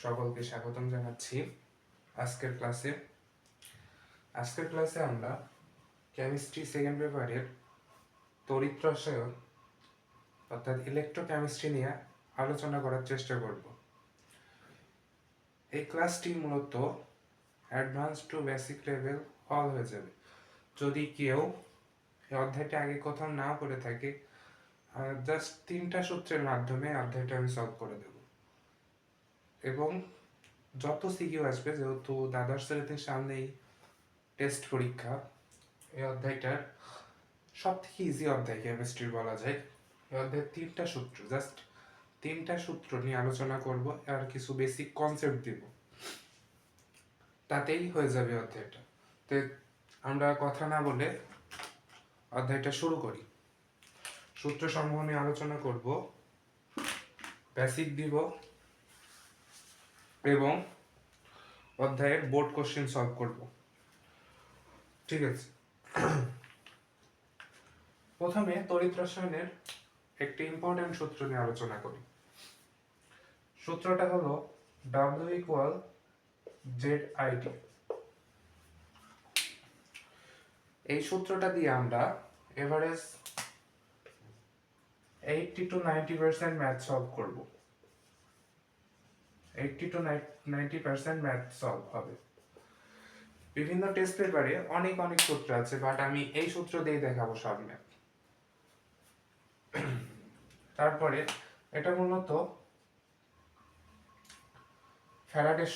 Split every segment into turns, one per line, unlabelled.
সকলকে স্বাগতম জানাচ্ছি আজকের ক্লাসে আমরা কেমিস্ট্রি সেকেন্ড পেপারের তড়িৎ রসায়ন অর্থাৎ ইলেকট্রোকেমিস্ট্রি নিয়ে আলোচনা করার চেষ্টা করব। এই ক্লাসটি মূলত advance to basic level all হয়ে যাবে। যদি কেউ এই অধ্যায়টা আগে কোথাও না করে থাকে, জাস্ট 3টা সূত্রের মাধ্যমে অধ্যায়টা আমি সলভ করে দেব। এবং যত সিকিউ আসবে, যেহেতু দ্বাদশ শ্রেণীর সামনেই টেস্ট পরীক্ষা, এই অধ্যায়টার সব থেকে ইজি অধ্যায় কেমিস্ট্রির বলা যায়। এই অধ্যায়ের 3টা সূত্র নিয়ে আলোচনা করব, আর কিছু বেসিক কনসেপ্ট দিব, তাতেই হয়ে যাবে অধ্যায়টা। তো আমরা কথা না বলে অধ্যায়টা শুরু করি। সূত্র সমূহ নিয়ে আলোচনা করব, বেসিক দিব এবং অধ্যায়ের বোর্ড কোশ্চেন সলভ করব। ঠিক আছে, প্রথমে তড়িৎ রসায়নের একটি ইম্পর্টেন্ট সূত্র নিয়ে আলোচনা করি। সূত্রটা হলো W = ZIT। এই সূত্রটা দিয়ে আমরা এভারেজ 80 to 90% ম্যাথ সলভ করব। 80 to 90% ম্যাথ সলভ হবে। বিভিন্ন টেস্ট পেপারে অনেক সূত্র আছে, বাট আমি এই সূত্র দিয়ে দেখাবো সব ম্যাথ। তারপরে এটা মূলত ফ্যারাডের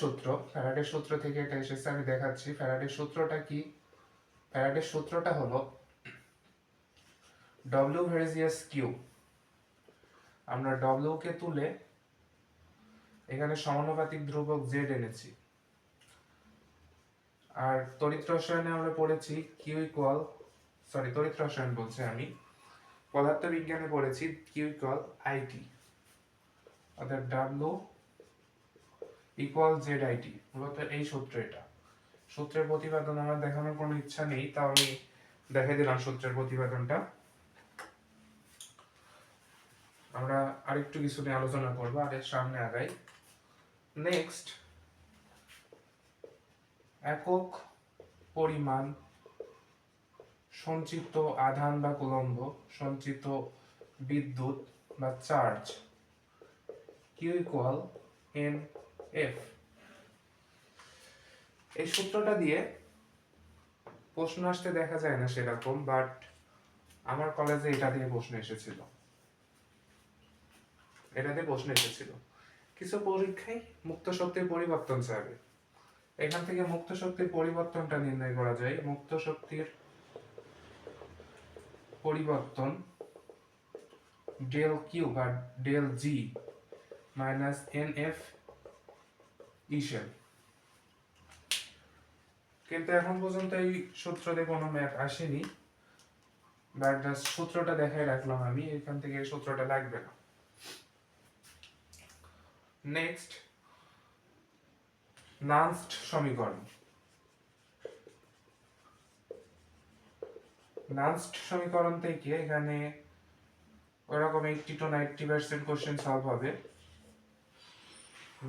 সূত্র থেকে এটা এসেছে, আমি দেখাচ্ছি। ফ্যারাডের সূত্রটা কি? ফ্যারাডের সূত্রটা হলো W ভার্সিয়াস Q। আমরা W কে তুলে এখানে সমানুপাতিক ধ্রুবক Z এনেছি। আর তড়িৎ রসায়নে আমরা পড়েছি পদার্থবিজ্ঞানে পড়েছি Q = IT, অর্থাৎ W = ZIT। মূলত এই সূত্র, এটা সূত্রের প্রতিপাদন আমার দেখানোর কোনো ইচ্ছা নেই, তাও আমি দেখে দিলাম সূত্রের প্রতিপাদনটা। আমরা আরেকটু কিছু নিয়ে আলোচনা করবো, আরের সামনে আগাই। নেক্সট, একক পরিমাণ সঞ্চিত আধান বা কুলম্ব, সঞ্চিত বিদ্যুৎ বা চার্জ Q = NF। এই সূত্রটা দিয়ে প্রশ্ন আসতে দেখা যায় না সেরকম, বাট আমার কলেজে এটা দিয়ে প্রশ্ন এসেছিল। কিছু পরীক্ষায় মুক্ত শক্তির পরিবর্তন চাইবে। এখান থেকে মুক্ত শক্তির পরিবর্তনটা নির্ণয় করা যায়। মুক্ত শক্তির পরিবর্তন del Q বা del G minus NF ইসেল। কিন্তু এখন পর্যন্ত এই সূত্রতে কোনো ম্যাথ আসেনি, বাট জাস্ট সূত্রটা দেখাই রাখলাম আমি, এখান থেকে এই সূত্রটা লাগবে না। নেক্সট, নান্সট সমীকরণ। নান্সট সমীকরণ থেকে এখানে ওরকম 80 to 90% কোশ্চেন সলভ হবে।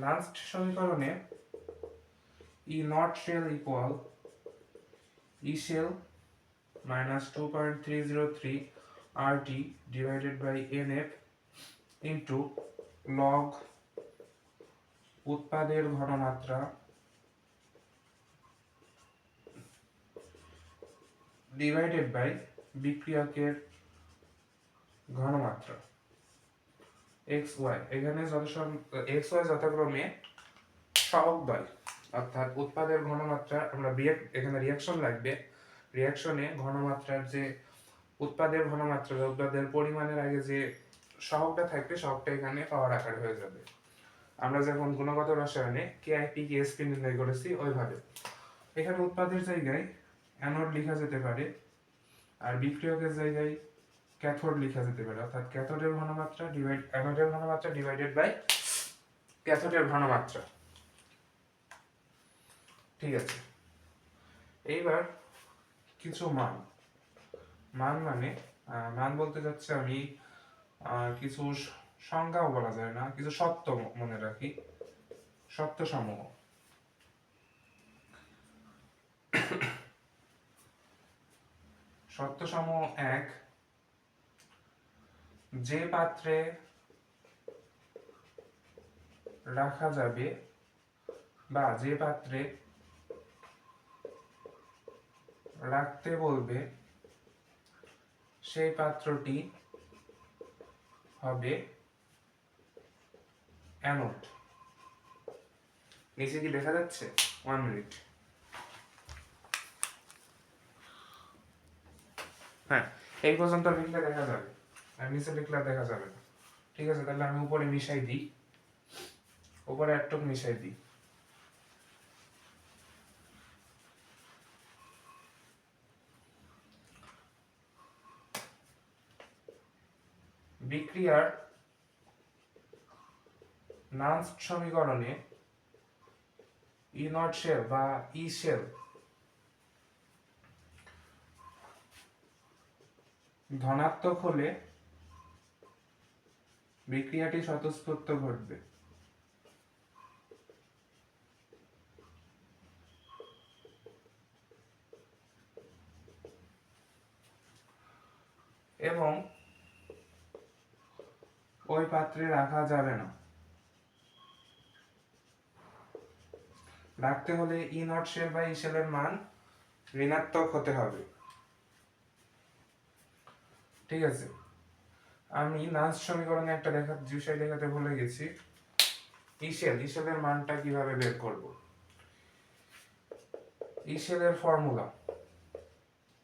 নান্সট সমীকরণে E naught shell equal E shell minus 2.303 RT divided by NF into log উৎপাদের ঘনমাত্রা ডিভাইডেড বাই বিক্রিয়কের ঘনমাত্রা XY। এখানে XY যথাক্রমে সহগ দ্বয়, অর্থাৎ উৎপাদের ঘনমাত্রা, আমরা এখানে রিঅ্যাকশন লাগবে, রিঅ্যাকশনে ঘনমাত্রার যে উৎপাদের ঘনমাত্রা, উৎপাদের পরিমাণের আগে যে সহগটা থাকবে, সহগটা এখানে পাওয়ার আকার হয়ে যাবে। আমরা যখন গুণগত রসায়নে KIP KSP নির্ণয় করেছি ওইভাবে। এখানে উৎপাদের জায়গায় অ্যানোড লেখা যেতে পারে, আর বিক্রিয়কের জায়গায় ক্যাথোড লেখা যেতে পারে, অর্থাৎ অ্যানোডের ঘনমাত্রা ডিভাইডেড বাই ক্যাথোডের ঘনমাত্রা। ঠিক আছে, এইবার কিছু মান বলতে যাচ্ছে আমি কিছু সংজ্ঞাও বলা যায় না, কিছু সত্য মনে রাখি। সত্যসমূহ। সত্যসমূহ 1, যে পাত্রে রাখা যাবে বা যে পাত্রে রাখতে বলবে সেই পাত্রটি হবে অ্যানোড। নিচে কি দেখা যাচ্ছে? 1 মিনিট। হ্যাঁ, এই পর্যন্ত লিখলে দেখা যাবে, আর নিচে লিখলে দেখা যাবে না। ঠিক আছে, তাহলে আমি উপরে মিশাই দিই, উপরে একটু মিশাই দিই। বিক্রিয়ার নান্স সমীকরণে ই নট শেল বা ই শেল ধনাত্মক হলে বিক্রিয়াটি স্বতঃস্ফূর্ত ঘটবে। এবং ওই পাত্রে রাখা যাবে না। রাখতে হলে ই নট শেল বা ই শেলের মান ঋণাত্মক হতে হবে। ঠিক আছে, আমি নান্স সমীকরণে একটা বিষয় দেখাতে ভুলে গেছি। ই শেলের মানটা কিভাবে বের করব? ই শেলের ফর্মুলা,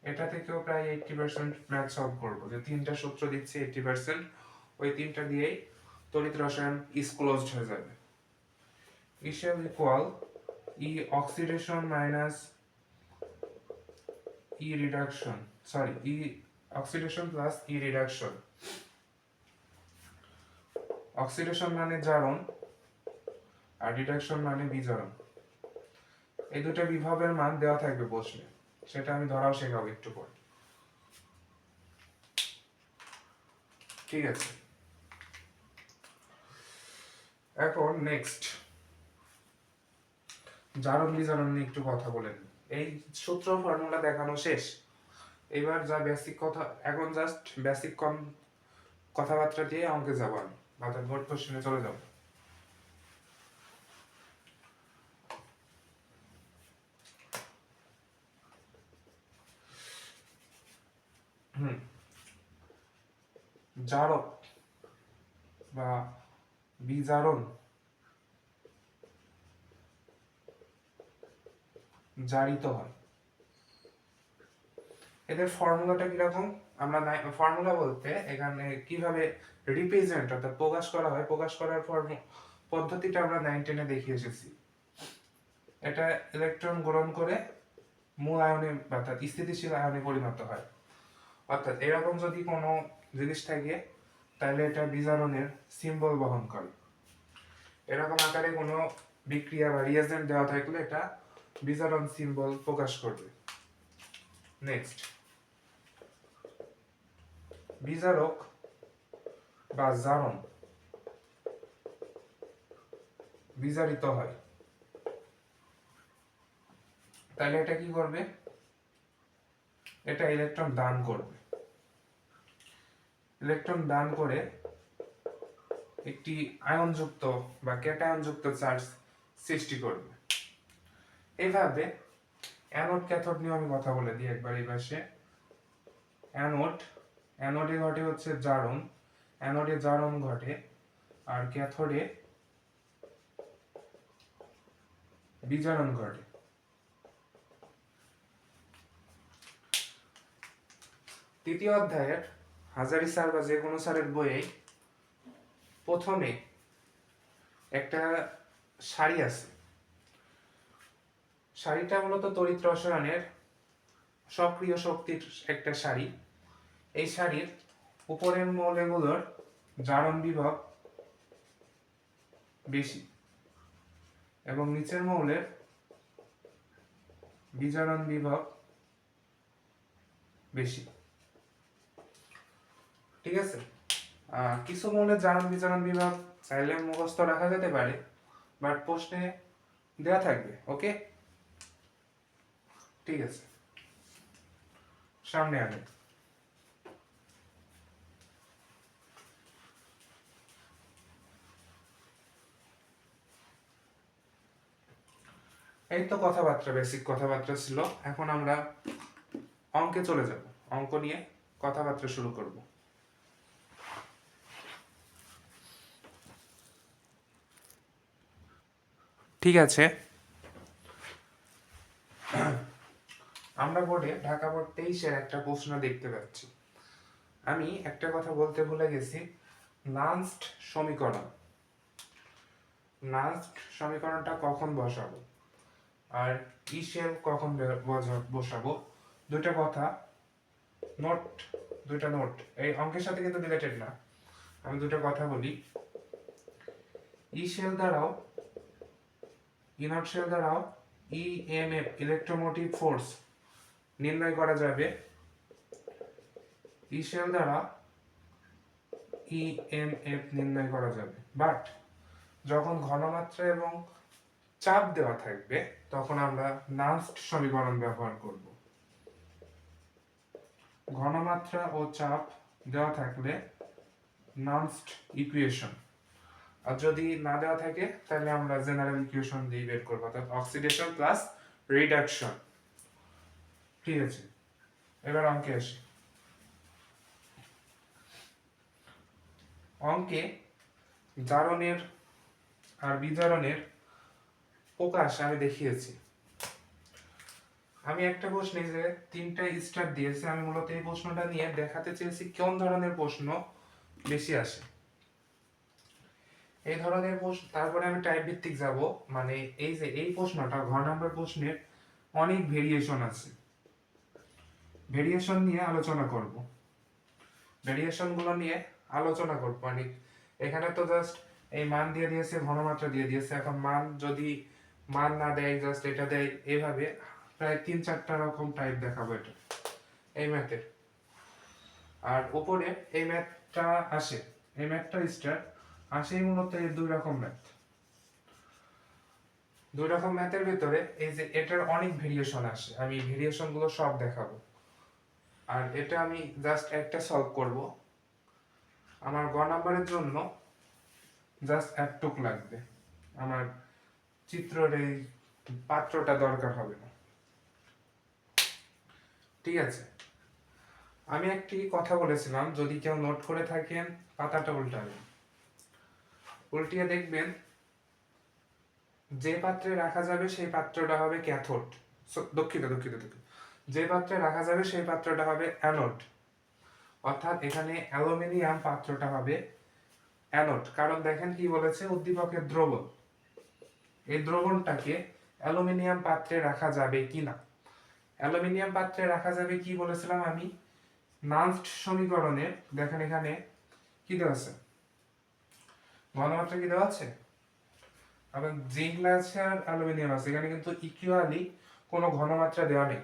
এটা থেকেও প্রায় 80% ম্যাথ সলভ করব। যে তিনটা সূত্র দিচ্ছি 80%, ওই তিনটা দিয়েই তড়িৎ রসায়ন ইজ ক্লোজড হয়ে যাবে। ই শেল ইকুয়াল ই oxidation minus E reduction, sorry ই oxidation plus E reduction. Oxidation মানে জারণ আর রিডাকশন মানে বিজারণ। এই দুটো বিভবের মান দেওয়া থাকবে প্রশ্নে, সেটা আমি ধরাও শেখাবো একটু পরে। ঠিক আছে, এখন নেক্সট জারণ বিজারণ নিয়ে একটু কথা বলেন। এই সূত্র ফর্মুলা দেখানো শেষ, এবার যা বেসিক কথা, এখন জাস্ট বেসিক কথাবার্তা দিয়ে অঙ্কে যাবো আমি, মাথার বোর্ড কোশ্চেনে চলে যাবো। জারক বা বিজারণ জারিত হয়। এদের ফর্মুলাটা কিরকম? আমরা ফর্মুলা বলতে এখানে কিভাবে রিপ্রেজেন্ট অর্থাৎ প্রকাশ করা হয়, প্রকাশ করার পদ্ধতিটা আমরা 9 10-এ দেখিয়ে এসেছি। এটা ইলেকট্রন গ্রহণ করে মূল আয়নে অর্থাৎ স্থিতিশীল আয়নে পরিণত হয়। অর্থাৎ এরকম যদি কোনো জিনিস থাকে তাহলে এটা বিজারণের সিম্বল বহন করে। এরকম আকারে কোনো বিক্রিয়া বা রিয়েজেন্ট দেওয়া থাকলে এটা বিজারণ সিম্বল প্রকাশ করবে। নেক্সট, বিজারক বা জারণ বিজারিত হয়, তাহলে এটা কি করবে? এটা ইলেকট্রন দান করবে। ইলেকট্রন দান করে একটি আয়নযুক্ত বা ক্যাটায়নযুক্ত চার্জ সৃষ্টি করবে। এইভাবে অ্যানোড ক্যাথোড নিয়ে আমি কথা বলে দিই একবার। এই পাশে অ্যানোডে ঘটে হচ্ছে জারণ, অ্যানোডে জারণ ঘটে, আর ক্যাথোডে বিজারণ ঘটে। তৃতীয় অধ্যায়ের হাজারি স্যার বা যে কোনো স্যারের বইয়ে প্রথমে একটা সারি আছে। সারিটা মূলত তড়িৎ রসায়নের সক্রিয় শক্তির একটা সারি। এই সারির উপরের মৌলগুলোর জারণ বিভব বেশি এবং নিচের মৌলের বিজারণ বিভব বেশি। ঠিক আছে, কিছু মৌলের জারণ বিজারণ বিভব চাইলে মুখস্থ রাখা যেতে পারে, বাট প্রশ্নে দেওয়া থাকবে। ওকে, ঠিক আছে, সামনে আগে। এই তো কথাবার্তা, বেসিক কথাবার্তা ছিল। এখন আমরা অঙ্কে চলে যাব, অঙ্ক নিয়ে কথাবার্তা শুরু করব। ঠিক আছে, আমরা বোর্ডে ঢাকা বোর্ড 23-এর একটা প্রশ্ন দেখতে পাচ্ছি। আমি একটা কথা বলতে ভুলে গেছি, নান্সড সমীকরণ, নান্সড সমীকরণটা কখন বসাবো আর ইসেল কখন বসাবো, দুইটা কথা নোট, দুইটা নোট এই অঙ্কের সাথে কিন্তু রিলেটেড না। আমি দুটো কথা বলি। ইসেল দ্বারাও ইনট শেল দ্বারাও ইএমএফ ইলেকট্রোমোটিভ ফোর্স নির্ণয় করা যাবে, ইসেল দ্বারা ইএমএফ নির্ণয় করা যাবে। বাট যখন ঘনমাত্রা এবং চাপ দেওয়া থাকবে তখন আমরা নান্সড সমীকরণ ব্যবহার করব। ঘনমাত্রা ও চাপ দেওয়া থাকলে নান্সড ইকুয়েশন, আর যদি না দেওয়া থাকে তাহলে আমরা জেনারেল ইকুয়েশন দিয়ে বের করব, অর্থাৎ অক্সিডেশন প্লাস রিডাকশন। ঠিক আছে, এবার অঙ্কে আসি। অঙ্কে জারণের আর বিজারণের প্রকাশ আমি দেখিয়েছি। আমি একটা প্রশ্নে যে 3টা স্টার দিয়েছে, আমি মূলত এই প্রশ্নটা নিয়ে দেখাতে চেয়েছি কোন ধরনের প্রশ্ন বেশি আসে এই ধরনের প্রশ্ন। তারপরে আমি টাইপ ভিত্তিক যাব, মানে এই যে এই প্রশ্নটা ঘ নাম্বার প্রশ্নের অনেক ভেরিয়েশন আছে, ভেরিয়েশন নিয়ে আলোচনা করব, ভেরিয়েশন গুলো নিয়ে আলোচনা করব। মানে এখানে তো জাস্ট এই মান দিয়ে দিয়েছে, ঘনমাত্রা দিয়ে দিয়েছে, এখন মান যদি মান না দেয়, জাস্ট এটা দেয়, এইভাবে প্রায় 3-4টা রকম টাইপ দেখাবো এটা এই ম্যাথের। আর উপরে এই ম্যাথটা আসে, এই ম্যাথটা স্টার আসেই মূলত এই দুই রকম ম্যাথ, দুই রকম ম্যাথের ভিতরে এই যে এটার অনেক ভেরিয়েশন আসে, আমি ভেরিয়েশন গুলো সব দেখাবো। আর এটা আমি জাস্ট একটা সলভ করব, আমার গ নাম্বারের জন্য জাস্ট একটুক লাগবে, আমার চিত্রের এই পাত্রটা দরকার হবে না। ঠিক আছে, আমি একটি কথা বলেছিলাম, যদি কেউ নোট করে থাকেন পাতাটা উল্টাবেন, উল্টিয়ে দেখবেন যে পাত্রে রাখা যাবে সেই পাত্রটা হবে ক্যাথোড, দুঃখিত, যে পাত্রে রাখা যাবে সেই পাত্রটা হবে অ্যানোড, অর্থাৎ এখানে অ্যালুমিনিয়াম পাত্রটা হবে অ্যানোড। কারণ দেখেন কি বলেছে, উদ্দীপকের দ্রবণ, এই দ্রবণটাকে অ্যালুমিনিয়াম পাত্রে রাখা যাবে কিনা। অ্যালুমিনিয়াম পাত্রে রাখা যাবে কি বলেছিলাম আমি, নান্সড সমীকরণে দেখেন এখানে কি দেওয়া আছে, ঘনমাত্রা কি দেওয়া আছে, আবার জিঙ্ক আছে আর অ্যালুমিনিয়াম আছে, এখানে কিন্তু ইকুয়ালি কোনো ঘনমাত্রা দেওয়া নেই,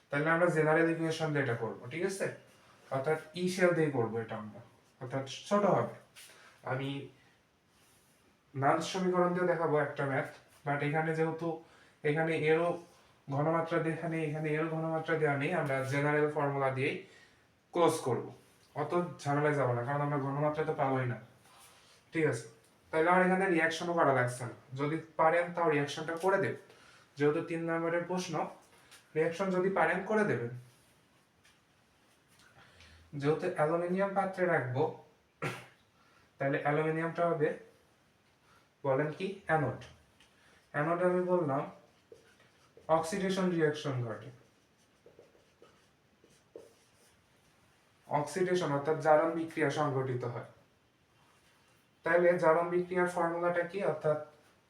তাহলে আমরা জেনারেল ইকুয়েশন দিয়ে এটা করব। ঠিক আছে, অর্থাৎ ই শেল দিয়ে করব এটা আমরা, অর্থাৎ ছোট হবে। আমি নান্স সমীকরণ দিয়ে দেখাবো একটা ম্যাথ, বাট এখানে যেহেতু এখানে এরও ঘনমাত্রা এখানে এরও ঘনমাত্রা দেওয়া নেই, আমরা জেনারেল ফর্মুলা দিয়েই ক্লোজ করব, অত ঝামেলায় যাব না, কারণ আমরা ঘনমাত্রা তো পাবোই না। ঠিক আছে, তাহলে আমার এখানে রিয়াকশনও করা লাগছে না, যদি পারেন তাও রিয়াকশনটা করে দেব, যেহেতু 3 নম্বরের প্রশ্ন, রিয়াকশন যদি পারেন করে দেবেন। যেহেতু অ্যালুমিনিয়াম পাত্রে রাখবো, তাহলে অ্যালুমিনিয়ামটা হবে, বলেন কি, অ্যানোড। অ্যানোড আমি বললাম অক্সিডেশন রিঅ্যাকশন ঘটে, অক্সিডেশন অর্থাৎ জারণ বিক্রিয়া সংঘটিত হয়। তাহলে জারণ বিক্রিয়ার ফর্মুলাটা কি, অর্থাৎ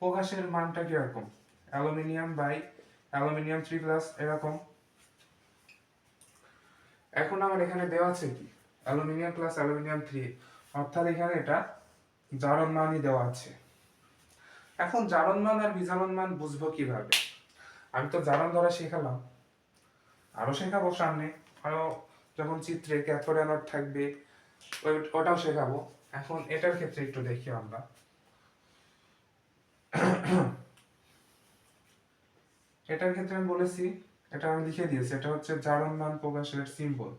প্রকাশের মানটা কি রকম, অ্যালুমিনিয়াম বাই অ্যালুমিনিয়াম 3+ এরকম। এখন আমার এখানে দেওয়া আছে কি, অ্যালুমিনিয়াম প্লাস অ্যালুমিনিয়াম 3, অর্থাৎ এখানে এটা জারণ মানই দেওয়া আছে। এখন জারণ মান আর বিজারণ মান বুঝবো কিভাবে, আমি তো জারণ ধরা শেখালাম, আরো শেখাবো সামনে, আরো যখন চিত্রে ক্যাথোড অ্যানোড থাকবে ওটাও শেখাবো। এখন এটার ক্ষেত্রে একটু দেখি আমরা, এটার ক্ষেত্রে আমি বলেছি, এটা আমি লিখে দিয়েছি, এটা হচ্ছে জারণ মান প্রকাশের সিম্বল।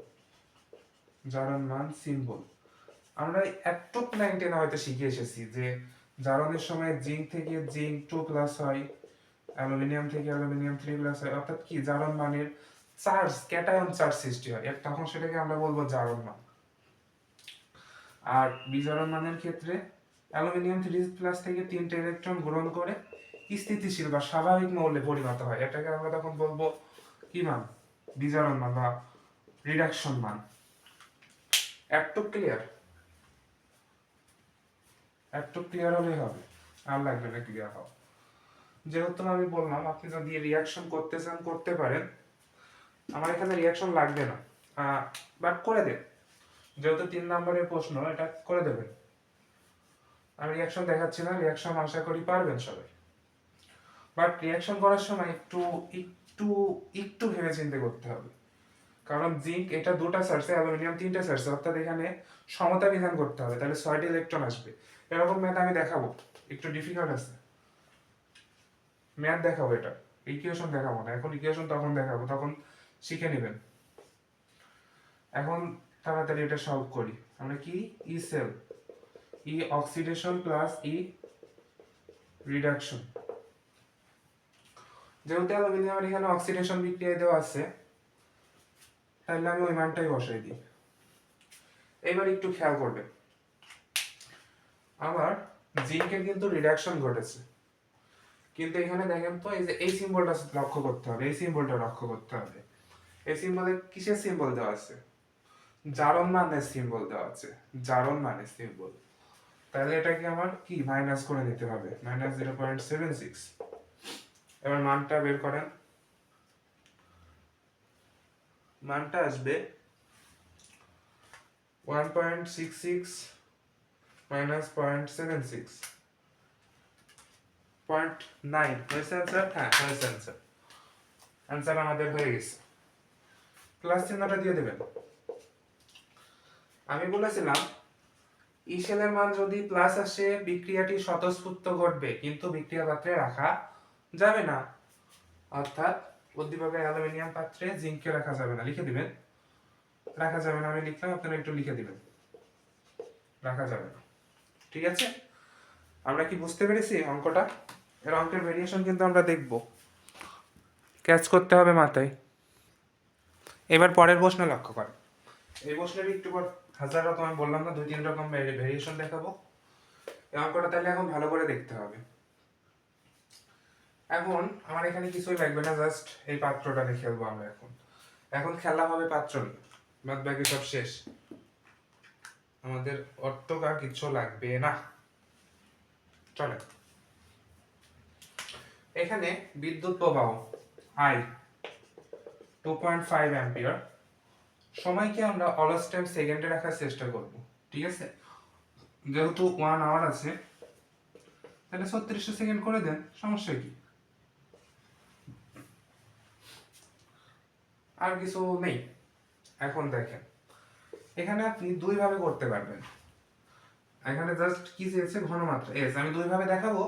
জারণ মান সিম্বল। আমরা একটু 9-10 হয়তো শিখে এসেছি যে জারণের সময় জিঙ্ক থেকে জিঙ্ক 2+ হয়, অ্যালুমিনিয়াম থেকে অ্যালুমিনিয়াম 3+ হয়, অর্থাৎ কি জারণ মানের চার্জ, ক্যাটায়ন চার্জ সৃষ্টি হয়, তখন সেটাকে আমরা বলবো জারণ মান। আর বিজারণ মানের ক্ষেত্রে অ্যালুমিনিয়াম 3+ থেকে 3টে ইলেকট্রন গ্রহণ করে স্থিতিশীল বা স্বাভাবিক মৌলে পরিণত হয়, এটাকে আমরা তখন বলবো কি মান? বিজারণ মান বা রিডাকশন মান। একটু ক্লিয়ার? একটু ক্লিয়ার হলেই হবে, আর লাগবে না ক্লিয়ার হওয়া। যেহেতু আমি বললাম আপনি যদি রিয়াকশন করতে চান করতে পারেন, আমার এখানে রিয়াকশন লাগবে না, বাট করে দেন, যেহেতু 3 নম্বরের প্রশ্ন, এটা করে দেবেন। আমি রিয়াকশন দেখাচ্ছি না, রিয়াকশন আশা করি পারবেন সবাই, বাট রিয়াকশন করার সময় একটু একটু একটু ভেবে চিন্তে করতে হবে, কারণ জিঙ্ক এটা 2টা সারছে, অ্যালুমিনিয়াম 3টে সারছে, অর্থাৎ এখানে সমতা বিধান করতে হবে, তাহলে 6টি ইলেকট্রন আসবে। এরকম ম্যাথ আমি দেখাবো, একটু ডিফিকাল্ট আছে, ম্যাথ দেখাবো, এটা ইকুয়েশন দেখাবো না এখন, ইকুয়েশন তখন দেখাবো, তখন শিখে নেবেন। এখন তাড়াতাড়ি এটা সলভ করি। আমরা কি ই সেল, ই অক্সিডেশন প্লাস ই রিডাকশন। যেহেতু অ্যালুমিনিয়ামের এখানে অক্সিডেশন বিক্রিয়া দেওয়া আছে, তাহলে আমি ওই মানটাই বসাই দিই। এবার একটু খেয়াল করবে, আমার জিঙ্কের কিন্তু রিডাকশন ঘটেছে, কিন্তু এখানে দেখেন তো এই যে এই সিম্বলটা লক্ষ্য করতে হবে, এই সিম্বলটা লক্ষ্য করতে হবে। এই সিম্বলে কিসের সিম্বল দেওয়া আছে? জারণ মানের সিম্বল দেওয়া আছে, জারণ মানের সিম্বল। তাহলে এটাকে আমার কি মাইনাস করে দিতে হবে, -0.76। এবার মানটা বের করেন, মানটা আসবে 1.66 মাইনাস 0.76, 0.9 হয়েছে অ্যান্সার? হ্যাঁ হয়েছে অ্যান্সার, অ্যান্সার আমাদের হয়ে গেছে। প্লাস চিহ্নটা দিয়ে দেবেন। আমি বলেছিলাম ইসেলের মান যদি প্লাস আসে বিক্রিয়াটি স্বতঃস্ফূর্ত ঘটবে, কিন্তু বিক্রিয়া পাত্রে রাখা যাবে না, অর্থাৎ উদ্দীপকের অ্যালুমিনিয়াম পাত্রে জিঙ্ককে রাখা যাবে না, লিখে দিবেন রাখা যাবে না, আমি লিখলাম, আপনারা একটু লিখে দিবেন রাখা যাবে না। ঠিক আছে, আমরা কি বুঝতে পেরেছি অঙ্কটা? এর অঙ্কের ভেরিয়েশন কিন্তু আমরা দেখব, ক্যাচ করতে হবে মাথায়। এবার পরের প্রশ্ন লক্ষ্য করেন, এই প্রশ্নের একটু পর 1000 রকম আমি বললাম না, 2-3 রকম ভেরিয়েশন দেখাবো। এই অঙ্কটা তাহলে এখন ভালো করে দেখতে হবে। এখন আমার এখানে কিছুই লাগবে না, জাস্ট এই পাত্রটা নিয়ে খেলবো আমরা। এখন এখন খেলা হবে পাত্র নিয়ে, বাদ বাকি সব শেষ, আমাদের অর্থকার কিছু লাগবে না। চলে, এখানে বিদ্যুৎ প্রবাহ I 2.5 অ্যাম্পিয়ার, সময়কে আমরা অলস টাইম সেকেন্ডে রাখার চেষ্টা করব। ঠিক আছে, যেহেতু 1 আওয়ার আছে, তাহলে 36 সেকেন্ড করে দেন, সমস্যা কি? আর কিছু নেই। এখন দেখেন, এখানে আপনি দুই ভাবে করতে পারবেন। এখানে জাস্ট কি চেয়েছে, ঘনমাত্রা এস, আমি দুই ভাবে দেখাবো।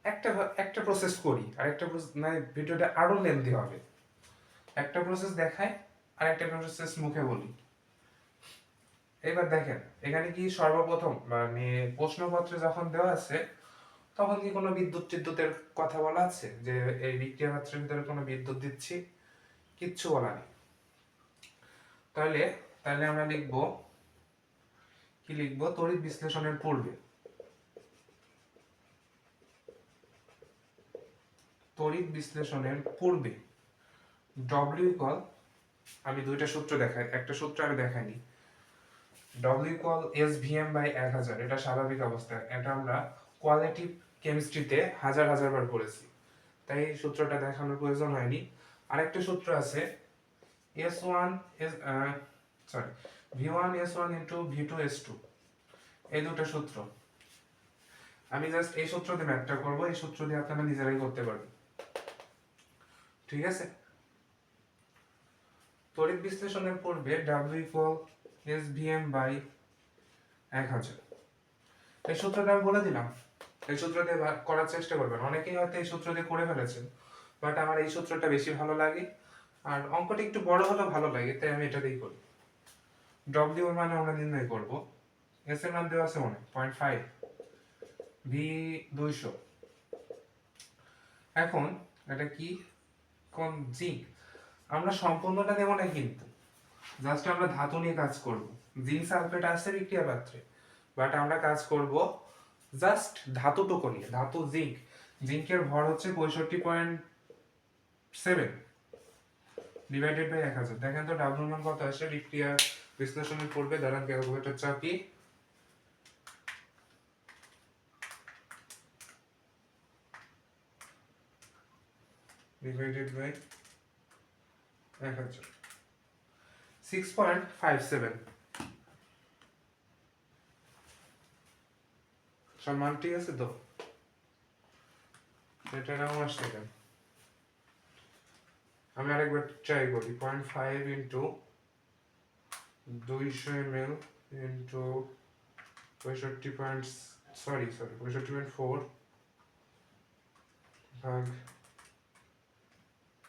একটা একটা প্রসেস করি, আর একটা মানে ভিডিওটা আরো লেন্থি হবে। একটা প্রসেস দেখাই, আর একটা প্রসেস মুখে বলি। এবার দেখেন, এখানে কি সর্বপ্রথম মানে প্রশ্নপত্রে যখন দেওয়া আছে, তখন কি কোনো বিদ্যুতের কথা বলা আছে যে এই বিক্রিয়া পাত্রের ভিতরে কোনো বিদ্যুৎ দিচ্ছি? কিচ্ছু বলা নেই। তাহলে তাহলে আমরা লিখবো কি, লিখবো তড়িৎ বিশ্লেষণের পূর্বে, তড়িৎ বিশ্লেষণের পূর্বে ডব্লিউ ইকুয়াল, আমি দুইটা সূত্র দেখাই, একটা সূত্র আমি দেখাইনি। W equal S VM by 1000, এটা স্বাভাবিক অবস্থা, এটা আমরা কোয়ালিটিভ কেমিস্ট্রিতে হাজার হাজার বার পড়েছি, তাই এই সূত্রটা দেখানোর প্রয়োজন হয়নি। আরেকটা সূত্র আছে S1 sorry V1 S1 into V2 S2, এই দুটো সূত্র। আমি জাস্ট এই সূত্র দিয়ে ম্যাথটা করবো, এই সূত্র দিয়ে আপনারা নিজেরাই করতে পারবেন। ঠিক আছে, তড়িৎ বিশ্লেষণের পূর্বে W ইকুয়াল SVM বাই 1000, এই সূত্রটা আমি বলে দিলাম। এই সূত্র দিয়ে করার চেষ্টা করবেন। অনেকেই হয়তো এই সূত্র দিয়ে করে ফেলেছেন, বাট আমার এই সূত্রটা বেশি ভালো লাগে, আর অঙ্কটা একটু বড় হলেও ভালো লাগে, তাই আমি এটা দিয়েই করি। ডব্লিউ এর মানে আমরা নির্ণয় করব, এস এর মান দেওয়া আছে মনে 0.5, ভি 200। এখন এটা কি, কোন জিঙ্ক, আমরা সম্পূর্ণটা দেব না কিন্তু, জাস্ট আমরা ধাতু নিয়ে কাজ করব। জিঙ্ক সালফেট আছে বিক্রিয়া পাত্রে, বাট আমরা কাজ করব জাস্ট ধাতুটুকু নিয়ে। ধাতু জিঙ্ক, জিঙ্কের ভর হচ্ছে 65.7 ডিভাইডেড বাই 1000। দেখেন তো ডাব্লিউ মান কত আসে বিক্রিয়া বিশ্লেষণের পূর্বে, দাঁড়ান ক্যালকুলেটর চাপি। Divided by 1000, 6.57। সম্মান ঠিক আছে তো? এটা নাও আসছে কেন? আমি আরেকবার ট্রাই করি। 0.5 ইন্টু 200 ml ইন্টু 65.4 ভাগ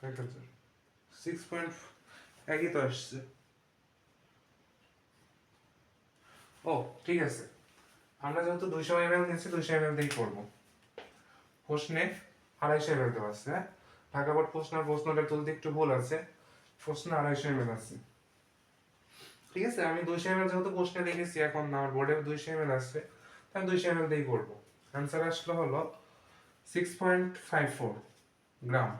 1000, 6. একই তো আসছে। ও ঠিক আছে, আমরা যেহেতু 200 ml নিচ্ছি 200 ml দিয়েই করবো। প্রশ্নে 250 ml দেওয়া আছে। হ্যাঁ, ঢাকা বোর্ড প্রশ্নটা তুলতে একটু ভুল আছে, প্রশ্নে 250 ml আছে। ঠিক আছে, আমি 200 ml যেহেতু প্রশ্নে লিখেছি, এখন আমার বোর্ডে 200 ml আছে, তাই 200 ml দিয়েই করবো। অ্যান্সার আসলো হলো 6.54 গ্রাম।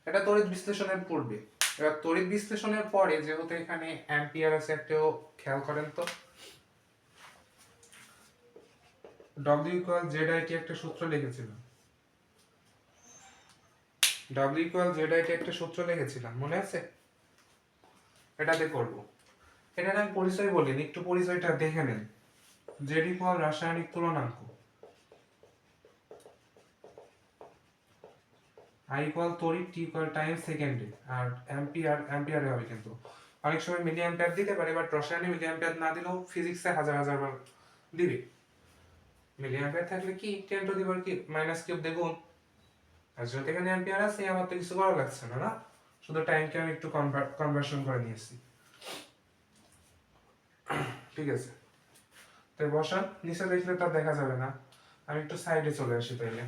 এটা তড়িৎ বিশ্লেষণের পূর্বে। এবার তড়িৎ বিশ্লেষণের পরে যেহেতু এখানে অ্যাম্পিয়ার আছে, একটাও খেয়াল করেন তো। W ইকুয়াল জেড আইটি একটা সূত্র লিখেছিলাম, W ইকুয়াল জেড আইটি একটা সূত্র লিখেছিলাম, মনে আছে? এটাতে করব। এটার আমি পরিচয় বলিনি, একটু পরিচয়টা দেখে নেন। জেড ইকুয়াল রাসায়নিক তুলনাঙ্ক, I ইকুয়াল তড়িৎ, T ইকুয়াল টাইম সেকেন্ডে, আর অ্যাম্পিয়ারে হবে কিন্তু। অনেক সময় মিলি অ্যাম্পিয়ার দিতে পারে, বাট রসায়নে মিলি অ্যাম্পিয়ার না দিলেও ফিজিক্সে হাজার হাজার বার দিবে। মিলি অ্যাম্পিয়ার থাকলে কি 10 টু দি পাওয়ার কি মাইনাস কিউব দ্বিগুণ। আর যেহেতু এখানে অ্যাম্পিয়ার আছে, আমার তো কিছু করা লাগছে না, না? শুধু টাইমকে আমি একটু কনভার্সন করে নিয়েছি। ঠিক আছে, তো বসান, নিচে দেখলে তো দেখা যাবে না, আমি একটু সাইডে চলে আসি তাইলে।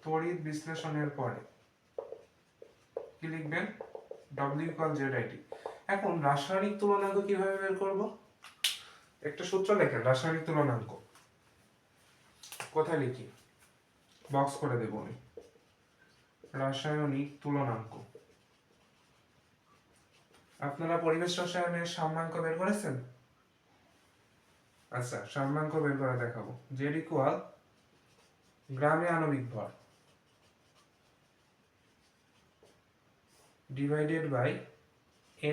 তড়িৎ বিশ্লেষণের পরে কি লিখবেন? W equal Z IT. এখন রাসায়নিক তুলনাঙ্ক কিভাবে বের করব? একটা সূত্র লেখেন, রাসায়নিক তুলনাঙ্ক কোথায় লিখি? বক্স করে দেব আমি। রাসায়নিক তুলনাঙ্ক, আপনারা পরিবেশ রসায়নের সাম্যাঙ্ক বের করেছেন? আচ্ছা, সাম্যাঙ্ক বের করে দেখাবো। জেড ইকুয়াল গ্রামে আণবিক ভর ডিভাইডেড বাই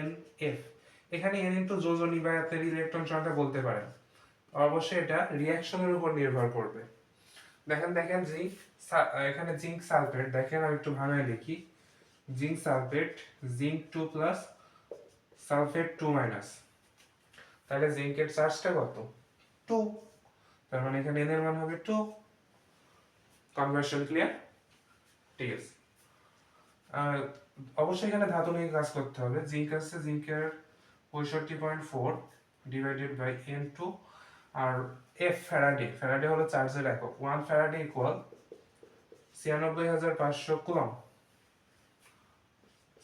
NF। এখানে N ইনটু যোজনী বা আপনার ইলেকট্রন সংখ্যা বলতে পারেন, অবশ্যই এটা রিঅ্যাকশনের উপর নির্ভর করবে। দেখেন জিঙ্ক, এখানে জিঙ্ক সালফেট, দেখেন আমি একটু ভাঙায় লিখি। Zinc sulphate, zinc 2 plus sulphate 2 minus, তাহলে জিঙ্কের চার্জটা কত? 2, তার মানে এখানে N এর মান হবে 2। Conversion clear? ঠিক আছে। অবশ্যই এখানে ধাতু নিয়ে কাজ করতে হবে। জিঙ্ক আছে, জিঙ্কের 65.4 ডিভাইডেড বাই N2, আর F ফ্যারাডে হলো চার্জের একক। 1 ফ্যারাডে ইকুয়াল 96,500 কুলম্ব।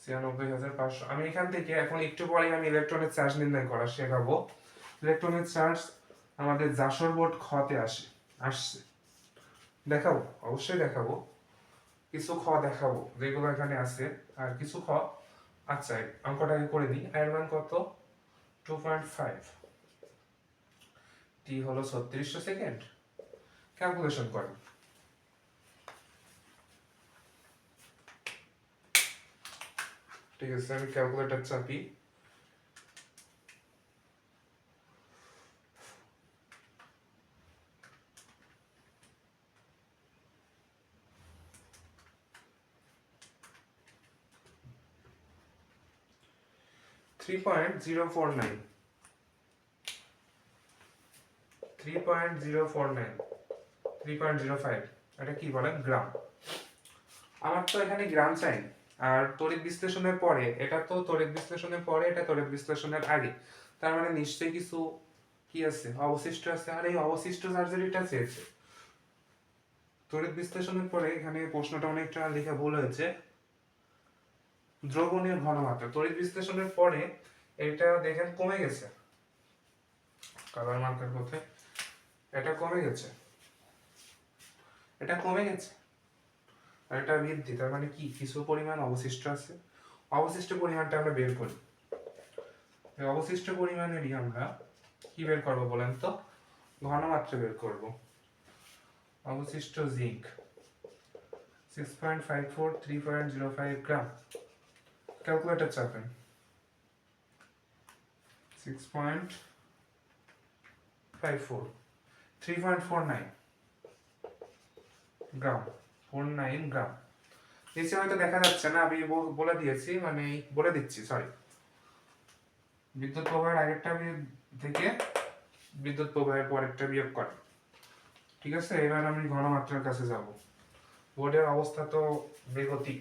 96,500। আমি এখান থেকে এখন একটু পরে আমি ইলেকট্রনের চার্জ নির্ণয় করা শেখাবো। ইলেকট্রনের চার্জ আমাদের জাসর বোর্ড খতে আসছে। দেখাবো, অবশ্যই দেখাবো। কিছু খ দেখাবো যেগুলো এখানে আছে, আর কিছু খ। আচ্ছা, অঙ্কটাকে করে দিই। এর মান কত? 2.5, টি হলো 3600 সেকেন্ড। ক্যালকুলেশন করেন। ঠিক আছে, আমি ক্যালকুলেটর চাপি। $3.049 3.049 3.05 এটা কি বলেন গ্রাম। আমার তো এখানে গ্রাম চাই, আর তড়িৎ বিশ্লেষণের পরে এটা তো তড়িৎ বিশ্লেষণের পরে এটা তড়িৎ বিশ্লেষণের আগে, তার মানে নিশ্চয়ই কিছু কি আছে অবশিষ্ট আছে, আর এই অবশিষ্ট চার্জেরটা চেয়েছে। তড়িৎ বিশ্লেষণের পরে এখানে প্রশ্নটা অনেকটা লেখা ভুল হয়েছে, দ্রবণীয় ঘনমাত্রা তড়িৎ বিশ্লেষণের পরে এটা দেখেন কমে গেছে, কালার মার্কার কোথায়, এটা কমে গেছে, এটা কমে গেছে, আর এটা বৃদ্ধি, তার মানে কি কিছু পরিমাণ অবশিষ্ট আছে। অবশিষ্ট পরিমাণটা আমরা বের করি, এই অবশিষ্ট পরিমাণেরই আমরা কি বের করবো বলেন তো, ঘনমাত্রা বের করব। অবশিষ্ট জিঙ্ক 6.54 3.05 গ্রাম, ক্যালকুলেটর চাপেন 6.54 3.49 গ্রাম 49 গ্রাম। নিচে হয়তো দেখা যাচ্ছে না, আমি বলে দিয়েছি, মানে বলে দিচ্ছি, সরি, বিদ্যুৎ প্রবাহের আগেরটা থেকে বিদ্যুৎ প্রবাহের পরেরটা বিয়োগ করে। ঠিক আছে, এবার আমি ঘনমাত্রার কাছে যাব। বোর্ডের অবস্থা তো বেগতিক,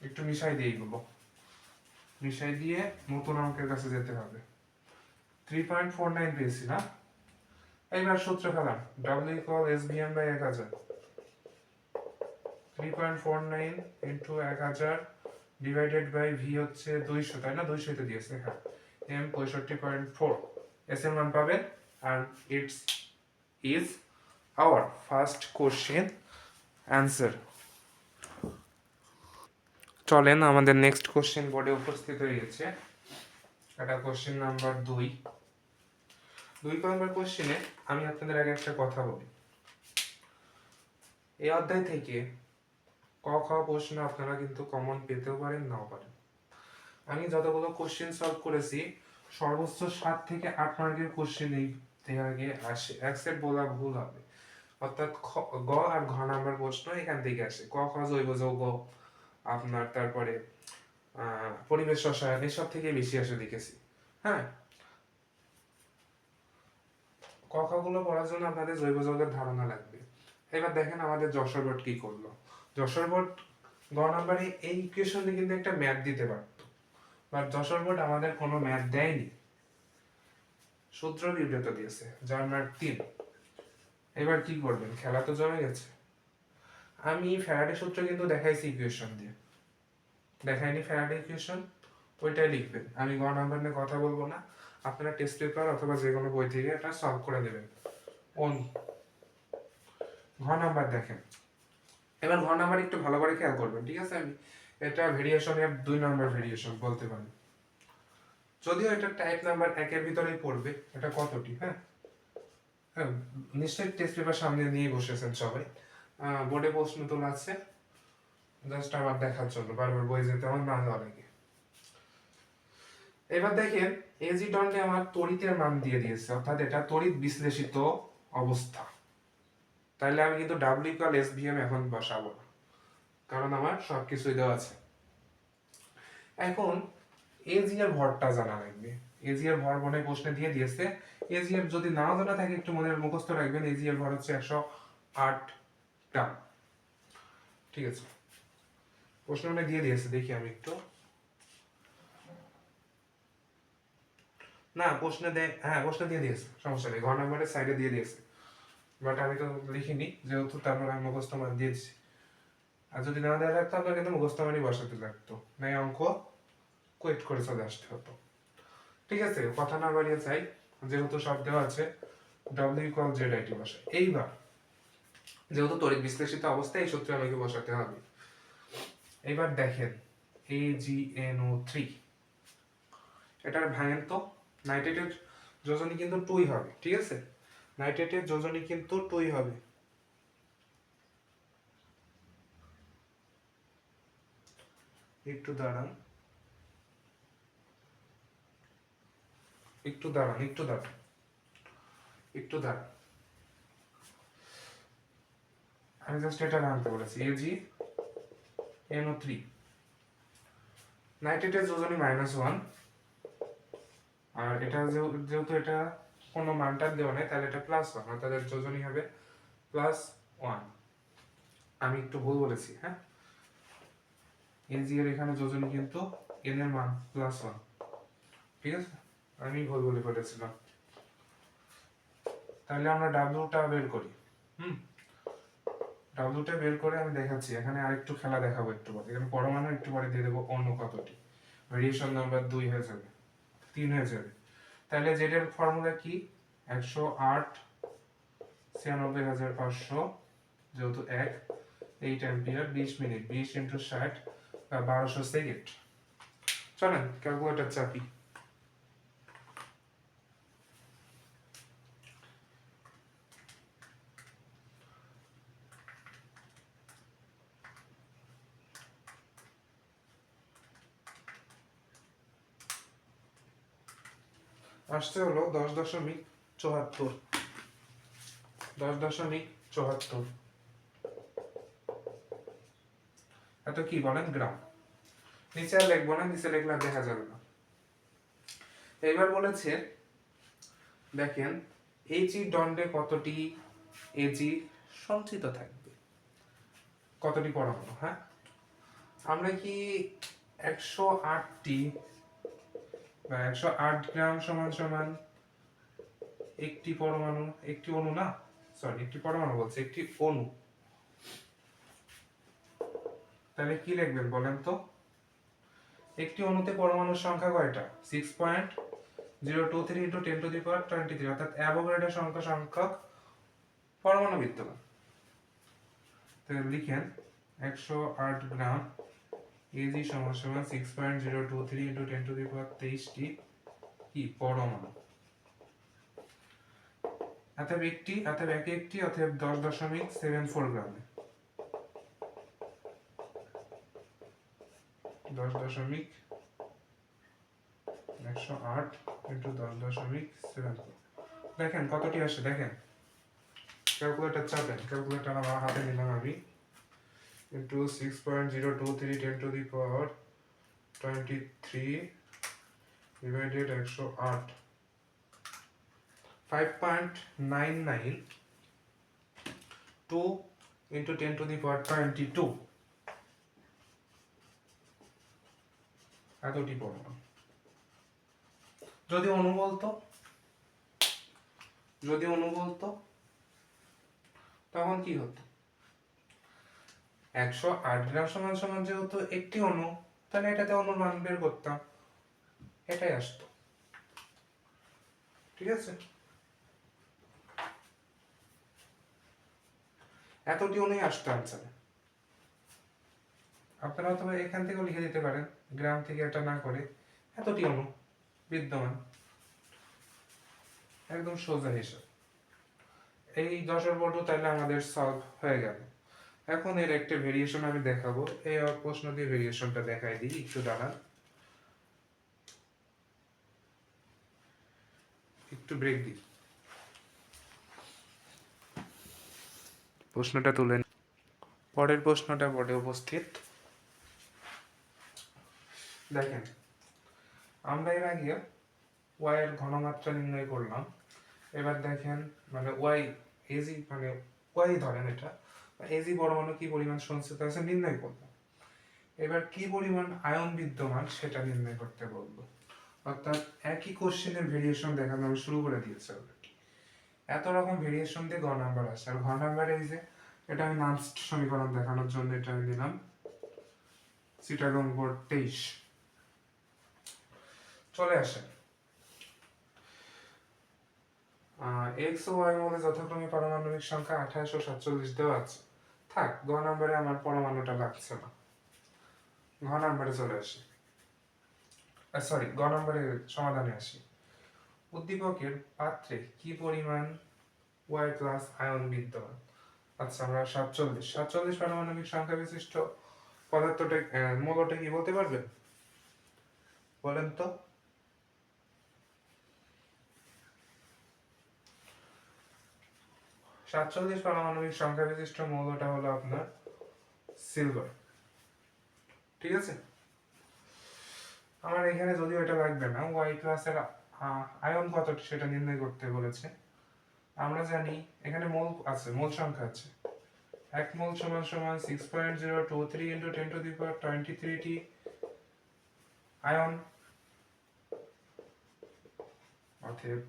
একটু মিশাই দিয়ে এগুলো, মিশাই দিয়ে নতুন অঙ্কের কাছে যেতে হবে। 3.49 পেয়েছি না, এইবার সূত্র ফেলাম, W equal SVM by 1000, 3.49 into 1000 divided by V হচ্ছে 200, তাই না, 200 তে দিয়েছে, হ্যাঁ, M 65.4 এস এর মান পাবেন, and it's is our first question answer. চলেন আমাদের নেক্সট কোশ্চেন বোর্ডে উপস্থিত হয়ে গেছে, এটা কোশ্চেন নাম্বার 2 নম্বর কোশ্চেনে আমি আপনাদের আগে একটা কথা বলি, এই অধ্যায় থেকে ক খ প্রশ্ন আপনারা কিন্তু কমন পেতেও পারেন নাও পারেন। আমি যতগুলো কোশ্চেন সলভ করেছি সর্বোচ্চ 7 থেকে 8 মার্কের কোশ্চেন এই থেকে আসে, অ্যাকসেপ্ট বলা ভুল হবে, অর্থাৎ গ আর ঘ নাম্বার প্রশ্ন এখান থেকে আসে। ক খ জৈব যৌগ আপনার, তারপরে পরিবেশ রসায়ন, এসব থেকে বেশি আসে দেখেছি। হ্যাঁ, ক খ গুলো পড়ার জন্য আপনাদের জৈব যৌগের ধারণা লাগবে। এবার দেখেন আমাদের যশোর বোর্ড কি করলো। যশোর বোর্ড গ নাম্বারে এই ইকুয়েশনে কিন্তু একটা ম্যাথ দিতে পারতো, বাট যশোর বোর্ড আমাদের কোনো ম্যাথ দেয়নি, সূত্র বিবৃত দিয়েছে যার ম্যাথ 3। এবার কি করবেন, খেলা তো জমে গেছে। আমি ফ্যারাডে সূত্র কিন্তু দেখাইছি ইকুয়েশন দিয়ে, দেখাইনি ফ্যারাডে ইকুয়েশন, ওইটাই লিখবেন। আমি গ নাম্বার নিয়ে কথা বলবো না, আপনারা টেস্ট পেপার অথবা যে কোনো বই থেকে এটা সলভ করে দেবেন। ঘ নাম্বার দেখেন, এবার ঘ নাম্বার একটু ভালো করে খেয়াল করবেন, ঠিক আছে। আমি এটা ভেরিয়েশনের 2 নাম্বার ভেরিয়েশন বলতে পারি, যদিও এটা টাইপ নাম্বার 1 এর ভিতরেই পড়বে। এটা কতটি, হ্যাঁ হ্যাঁ, নিশ্চয়ই টেস্ট পেপার সামনে নিয়ে বসেছেন সবাই, বোর্ডে প্রশ্ন তোলা আছে, জাস্ট আমার দেখার জন্য, বারবার বই যেতে আমার না যাওয়া লাগে। এবার দেখেন এজি দণ্ডে আমার তড়িতের মান দিয়ে দিয়েছে, অর্থাৎ এটা তড়িৎ বিশ্লেষিত অবস্থা, তাইলে আমি কিন্তু ডাব্লিউ ইকুয়াল এসভিএম এখন বসাবো না, কারণ আমার সবকিছুই দেওয়া আছে। এখন এজি এর ভরটা জানা লাগবে, এজি এর ভর মনে প্রশ্নে দিয়ে দিয়েছে। এজি এর যদি নাও জানা থাকে একটু মনে মুখস্থ রাখবেন, এজি এর ভর হচ্ছে 108 গ্রাম। ঠিক আছে, প্রশ্ন মনে দিয়ে দিয়েছে, দেখি আমি একটু, না প্রশ্নে হ্যাঁ প্রশ্ন দিয়ে দিয়েছে, সমস্যা নেই, ঘ নাম্বারের সাইডে দিয়ে দিয়েছে, বাট আমি তো লিখিনি যেহেতু, তারপর আমি মুখস্থ মান দিয়েছি। আর যদি না দেওয়া থাকতো আপনার কিন্তু মুখস্থ মানই বসাতে লাগতো, নাই অঙ্ক কোয়েট করে চলে আসতে হতো। ঠিক আছে, কথা না বাড়িয়ে চাই, যেহেতু সব দেওয়া আছে, ডাব্লিউ ইকুয়াল জেড আইটি বসে। এইবার যেহেতু তড়িৎ বিশ্লেষিত অবস্থায় এই সূত্রে আমাকে বসাতে হবে। এইবার দেখেন AgNO3, এটার ভাঙেন তো, নাইট্রেটের যোজনী কিন্তু 2 হবে, ঠিক আছে, নাইট্রেটের যোজনী কিন্তু 2 হবে। একটু দাঁড়ান, একটু দাঁড়ান, একটু দাঁড়ান, একটু দাঁড়ান, আমি জাস্ট এটা আনতে বলেছি, AgNO3, নাইট্রেটের যোজনী -1, আর এটা যেহেতু এটা কোনো মানটা দেওয়া নেই, তাহলে এটা +1, অর্থাৎ এর যোজনী হবে +1। আমি একটু ভুল বলেছি, হ্যাঁ, এজি এর এখানে যোজনী কিন্তু n এর মান +1, ঠিক আছে, আমি ভুল বলে ফেলেছিলাম। তাহলে আমরা ডাব্লিউটা বের করি। ডাব্লিউটা বের করে আমি দেখাচ্ছি, এখানে আরেকটু খেলা দেখাবো একটু পরে। এখানে পরমাণু একটু পরে দিয়ে দেবো অণু কতটি, ভেরিয়েশন নাম্বার 2 হয়ে যাবে, 3 হয়ে যাবে। তাহলে জেড এর ফর্মুলা কি, 108 96,500 যেহেতু 1, 8 অ্যাম্পিয়ার, 20 মিনিট, 20 × 60 বা 1200 সেকেন্ড। চলেন ক্যালকুলেটর চাপি। আসছে হলো 10.74, 10.74। এত কি বলেন, গ্রাম। নিচে আর লিখবো না, নিচে লিখলে দেখা যাবে না। এবার বলেছে দেখেন এজি দণ্ডে কতটি এজি সঞ্চিত থাকবে, কতটি পরমাণু। হ্যাঁ, আমরা কি 108টি বা 108 গ্রাম সমান সমান একটি পরমাণু, একটি অণু না, সরি একটি পরমাণু বলছে, একটি অণু। তাহলে কি লিখবেন বলেন তো, একটি অণুতে পরমাণুর সংখ্যা কয়টা, 6.023 × 10⁻23, অর্থাৎ অ্যাভোগাড্রো সংখ্যক পরমাণু বিদ্যমান। তাহলে লিখেন 108 গ্রাম এজি সমান সমান 6.023 × 10⁻23টি কি পরমাণু, অর্থাৎ একে একটি, অর্থাৎ 10.74 গ্রামে, 10.108 × 10.74। দেখেন কতটি আসে, দেখেন ক্যালকুলেটর চাপেন, ক্যালকুলেটর আমার হাতে নিলাম আমি, ইন্টু 6.023 10⁻23 ডিভাইডেড 108, 5.992 into 10⁻22 এতটি পরমাণু। যদি অণু বলতো তখন কি হতো, 108 গ্রাম সমান সমান যেহেতু একটি অণু, তাহলে এটাতে অণুর মান বের করতাম, এটাই আসতো, ঠিক আছে। এতটি অণুই আসতো আনসারে। আপনারা অথবা এখান থেকেও লিখে দিতে পারেন, গ্রাম থেকে এটা না করে এতটি অণু বিদ্যমান, একদম সোজা হিসাব। এই 10^2 তাহলে আমাদের সলভ হয়ে গেল। এখন এর একটা ভেরিয়েশন আমি দেখাবো, এই প্রশ্ন দিয়ে ভেরিয়েশনটা দেখাই দিই, একটু দাঁড়ান, একটু ব্রেক দিই, প্রশ্নটা তুলে। পরের প্রশ্নটা বোর্ডে উপস্থিত। দেখেন আমরা এর আগে ওয়াই এর ঘনমাত্রা নির্ণয় করলাম। এবার দেখেন মানে ওয়াই এজি মানে ওয়াই ধরেন এটা, এজি পরমাণু কি পরিমাণ সঞ্চিত আছে নির্ণয় করলাম। এবার কি পরিমাণ আয়ন বিদ্যমান সেটা নির্ণয় করতে বলবো, অর্থাৎ একই কোশ্চেনের ভেরিয়েশন দেখানো আমি শুরু করে দিয়েছি অলরেডি। এত রকম ভেরিয়েশন দিয়ে ঘ নাম্বার আসে, আর ঘ নাম্বারে এই যে এটা আমি নার্স্ট সমীকরণ দেখানোর জন্য এটা আমি দিলাম চিটাগং বোর্ড 23। চলে আসে এক্স ও ওয়াই মধ্যে যথাক্রমে পারমাণবিক সংখ্যা 28 ও 47 দেওয়া আছে। থাক, ঘ নাম্বারে আমার পরমাণুটা লাগছে না, ঘ নাম্বারে চলে আসি, সরি ঘ নাম্বারে সমাধানে আসি। উদ্দীপকের পাত্রে কি পরিমাণ ওয়াই প্লাস আয়ন বিদ্যমান। আচ্ছা আমরা 47 পারমাণবিক সংখ্যা বিশিষ্ট পদার্থটা মৌলটা কি বলতে পারবেন বলেন তো। 47 পারমাণবিক সংখ্যা বিশিষ্ট মৌলটা হলো আপনার সিলভার, ঠিক আছে। আমার এখানে যদিও এটা লাগবে না, ওয়াই প্লাস এর আয়ন কত সেটা নির্ণয় করতে বলেছে। আমরা জানি এখানে মোল আছে, মোল সংখ্যা আছে। 1 মোল সমান সমান 6.023 × 10⁻23 টি আয়ন, অতএব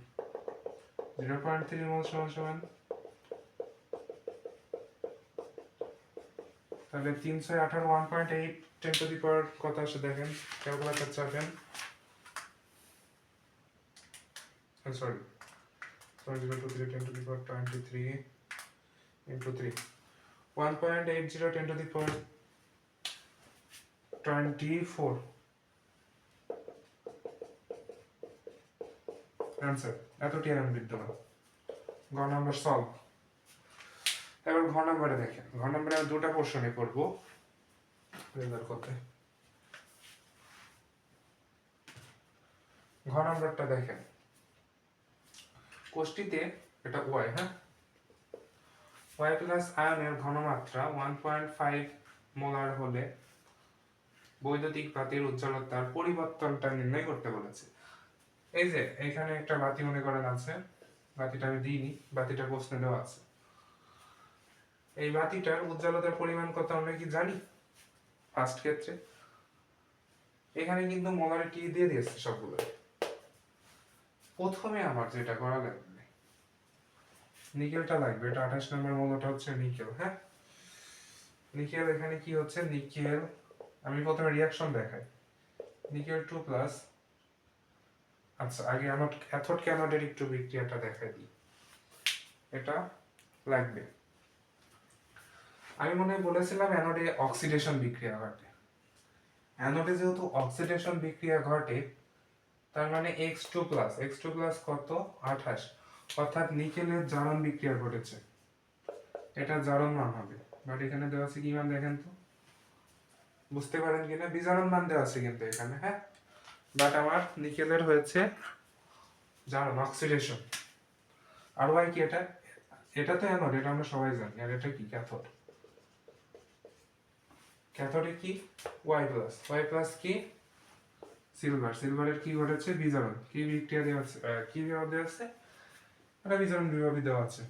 0.3 মোল সমান সমান, তাহলে 318 1.8 10⁻, কত আসে দেখেন, ক্যালকুলেটর চাপেন। Sorry 0.023 10⁻23 into 3, 1.80 10⁻24 answer. এতটি আয়ন বিদ্যমান। ঘ নম্বর সলভ। এবার ঘ নম্বরে দেখেন, ঘ নম্বরে আমি দুটা পোর্শনে করব। ঘ নম্বরটা দেখেন, কোষ্ঠীতে এটা ওয়াই, হ্যাঁ, ওয়াই প্লাস আয়নের ঘনমাত্রা 1.5 মোলার হলে বৈদ্যুতিক বাতির উজ্জ্বলতার পরিবর্তনটা নির্ণয় করতে বলেছে। এই যে এখানে একটা বাতি মনে করেন আছে, বাতিটা আমি দিইনি, বাতিটা প্রশ্নে দেওয়া আছে। এই বাতিটার উজ্জ্বলতার পরিমাণ কত আমরা কি জানি? ফার্স্ট ক্ষেত্রে এখানে কিন্তু মোলারিটি দিয়ে দিয়েছে সবগুলো। প্রথমে আমার যেটা করা লাগবে, নিকেলটা লাগবে, এটা 28 নম্বর মৌলটা হচ্ছে নিকেল, হ্যাঁ। নিকেল এখানে কি হচ্ছে, নিকেল আমি প্রথমে রিঅ্যাকশন দেখাই। নিকেল 2+, আচ্ছা আগে আমার ক্যাথোড ক্যানোডের একটু বিক্রিয়াটা দেখাই দিই, এটা লাগবে। আমি মনে বলেছিলাম অ্যানোডে অক্সিডেশন বিক্রিয়া ঘটে। অ্যানোডে যেহেতু অক্সিডেশন বিক্রিয়া ঘটে, তার মানে X2+ কত, 28, অর্থাৎ নিকেলের জারণ বিক্রিয়া ঘটেছে, এটা জারণ মান হবে। বাট এখানে দেওয়া আছে কি মান দেখেন তো, বুঝতে পারেন কিনা, বিজারণ মান দেওয়া আছে কিন্তু এখানে, হ্যাঁ। বাট আমার নিকেলের হয়েছে জারণ, অক্সিডেশন। আর ওয়াই কি, এটা এটা তো অ্যানোড, এটা আমরা সবাই জানি। আর এটা কি, ক্যাথোড। ক্যাথোডে কি, ওয়াই প্লাস কি, সিলভারের কি ঘটেছে, বিজারণ। কি বিক্রিয়া দেওয়া আছে, কি বিভাগ দেওয়া আছে, এটা বিজারণ বিভাগই দেওয়া আছে,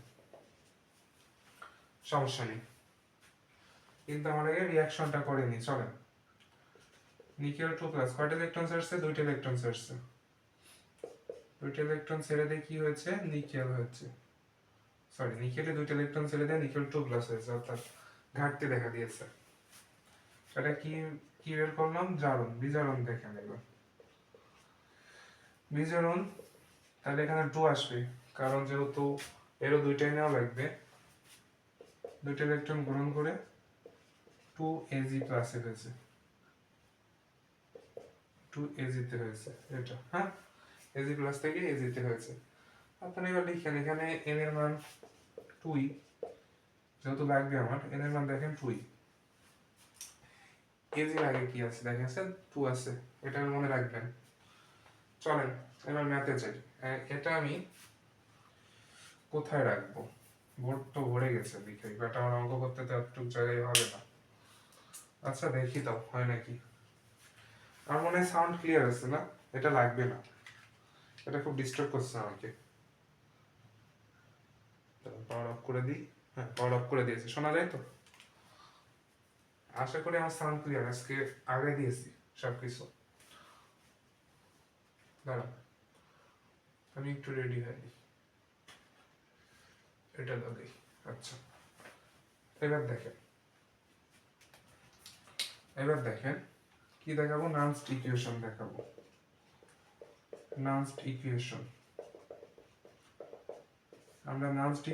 সমস্যা নেই। কিন্তু আমাদের রিঅ্যাকশনটা করে নি, চলেন। নিকেল 2+, কয়টা ইলেকট্রন ছেড়েছে, 2টা ইলেকট্রন ছেড়েছে। 2টা ইলেকট্রন ছেড়ে দিয়ে কি হয়েছে, নিকেল হয়েছে, সরি নিকেলে 2টা ইলেকট্রন ছেড়ে দিয়ে নিকেল 2+ হয়েছে, অর্থাৎ ঘাটতি দেখা দিয়েছে। সেটা কি কি বের করলাম, জারণ, বিজারণ। দেখেন এবার বিজারণ, তাহলে এখানে 2 আসবে, কারণ যেহেতু এরও 2টাই নেওয়া লাগবে। 2টা ইলেকট্রন গ্রহণ করে 2Ag+ হয়েছে, 2Ag তে হয়েছে এটা, হ্যাঁ। Ag+ থেকে Ag তে হয়েছে। আপনারা এবার লিখেন, এখানে n এর মান 2, যেহেতু লাগবে আমার, n এর মান দেখেন 2। Ag এর আগে কি আছে দেখেছেন, 2 আছে, এটা মনে রাখবেন। চলেন এবার ম্যাথে যাই। এটা আমি কোথায় রাখবো, বোর্ড তো ভরে গেছে লিখে, বাট আমার অঙ্ক করতে তো এতটুকু জায়গায় হবে না। আচ্ছা দেখি তো হয় নাকি। আমার মনে হয় সাউন্ড ক্লিয়ার আছে না, এটা লাগবে না, এটা খুব ডিস্টার্ব করছে আমাকে। পাওয়ার অফ করে দিই, হ্যাঁ পাওয়ার অফ করে দিয়েছি, শোনা যায় তো? আশা করি আমার সাউন্ড ক্লিয়ার, আজকে আগে দিয়েছি সবকিছু। দাঁড়ান আমি একটু রেডি হয়নি, এটা দাদি। আচ্ছা এবার দেখেন কি দেখাবো, নানস্ট ইকুয়েশন দেখাবো। নানস্ট ইকুয়েশন, আমরা নানস্ট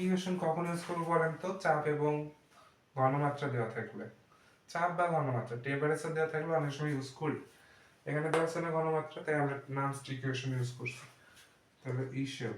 ইকুয়েশন কখন ইউজ করবো বলেন তো, চাপ এবং ঘনমাত্রা দেওয়া থাকলে। চাপ বা ঘনমাত্রা, টেম্পারেচার দেওয়া থাকলে অনেক সময় ইউজ করি। এখানে দেওয়া আছে না ঘনমাত্রা, তাই আমরা নানস্ট ইকুয়েশন ইউজ করছি। তাহলে ইসেল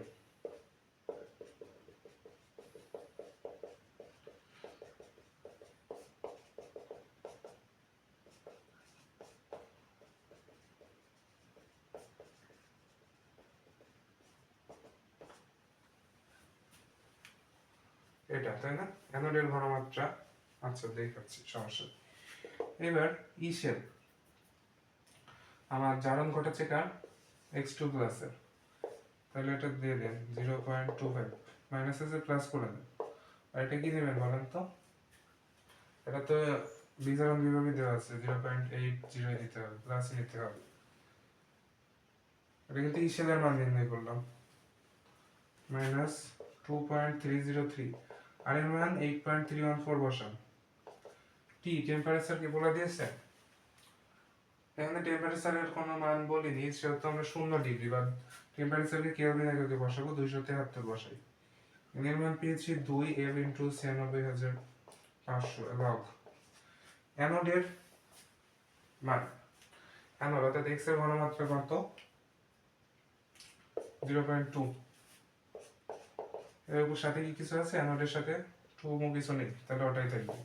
এটা, তাই না, অ্যানোডের ঘনমাত্রা। আচ্ছা দেখাচ্ছি, সমস্যা। এবার ইসেল আমার জারণ ঘটেছে কার, x2 প্লাসের, তাহলে এটা দিয়ে দেন 0.25 মাইনাস আছে প্লাস করে দেন। আর এটা কি দেবেন বলেন তো? এটা তো বিজারণ বিভাগে দেওয়া আছে 0.80 দিতে হবে, প্লাস নিতে হবে। এটা কিন্তু ইসেলের মান নির্ণয় করলাম, মাইনাস 2.303, আর এর মান 8.314 বসান। টি টেম্পারেচার কি বলে দিয়েছে? এখানে টেম্পারেচারের কোনো মান বলিনি, সেহেতু আমরা 0 ডিগ্রি বা টেম্পারেচারকে কেলভিন এককে বসাবো, 273 বসাই। এর মান পেয়েছি 2 L × 96,500 লগ। অ্যানোডের মান, অ্যানোড অর্থাৎ x এর ঘনমাত্রা কত? 0.2। এর উপর সাথে কি কিছু আছে? অ্যানোডের সাথে 2 কিছু নেই, তাহলে ওটাই থাকবে।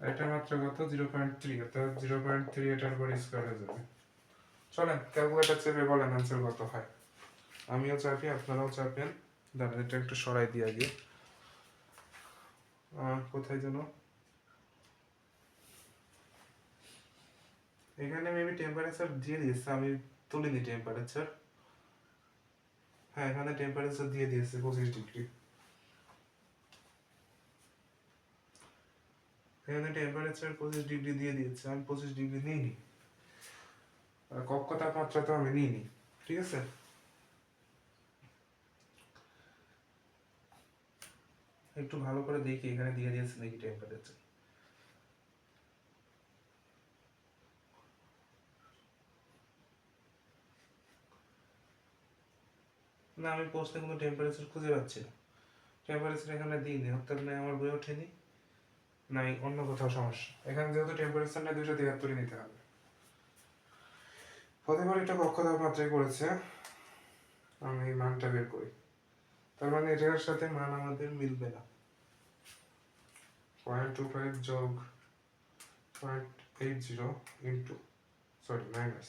আর এটার মাত্রা কত? 0.3, অর্থাৎ 0.3 এটার উপর স্কয়ার হয়ে যাবে। চলেন ক্যালকুলেটর চেপে বলেন অ্যান্সার কত হয়। আমিও চাপি, আপনারাও চাপেন। দাঁড়ান এটা একটু সরাই দিয়ে আগে। কোথায় যেন এখানে মেবি টেম্পারেচার দিয়ে দিয়েছে, আমি তুলিনি টেম্পারেচার। হ্যাঁ এখানে টেম্পারেচার দিয়ে দিয়েছে 25 ডিগ্রি। এখানে টেম্পারেচার 25 ডিগ্রি দিয়ে দিয়েছে, আমি 25 ডিগ্রি নিইনি। কক্ষ তাপমাত্রা তো আমি নিইনি, ঠিক আছে। একটু ভালো করে দেখি এখানে দিয়ে দিয়েছে নাকি টেম্পারেচার। না আমি প্রশ্নে কোনো টেম্পারেচার খুঁজে পাচ্ছি না। টেম্পারেচার এখানে দিইনি, অর্থাৎ না আমার বই ওঠেনি, নাই অন্য কোথাও সমস্যা। এখানে যেহেতু টেম্পারেচার না 273 নিতে হবে। হতে পারে এটা কক্ষ তাপমাত্রায় করেছে, আমি মানটা বের করি। তার মানে এটার সাথে মান আমাদের মিলবে না। 0.25 যোগ 0.80 ইন্টু মাইনাস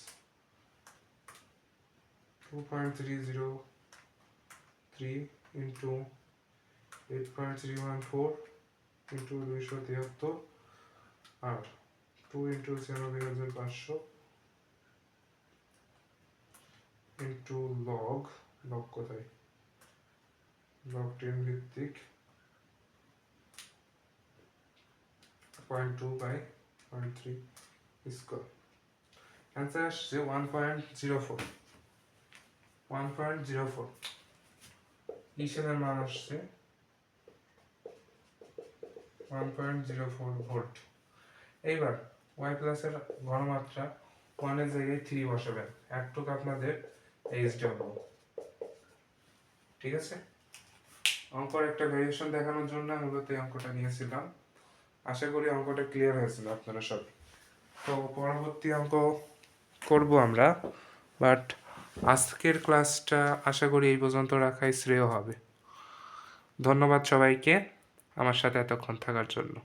2.303 ইন্টু 8.314 ইন্টু 273 আর 2 ইন্টু 96,500 ইন্টু লগ কোথায়? লগ 10 ভিত্তিক 0.2 বাই 0.3 স্কয়ার। অ্যান্সার আসছে 1.04 ইসেলের মান আসছে 1.04 ভোল্ট। এইবার y প্লাসের ঘনমাত্রা 1 এর জায়গায় 3 বসাবেন, একটুক আপনাদের HW, ঠিক আছে। অঙ্কর একটা ভেরিয়েশন দেখানোর জন্য মূলত এই অঙ্কটা নিয়েছিলাম। আশা করি অঙ্কটা ক্লিয়ার হয়েছিল আপনারা সব। তো পরবর্তী অঙ্ক করব আমরা, বাট আজকের ক্লাসটা আশা করি এই পর্যন্ত রাখাই শ্রেয় হবে। ধন্যবাদ সবাইকে আমার সাথে এতক্ষণ থাকার জন্য।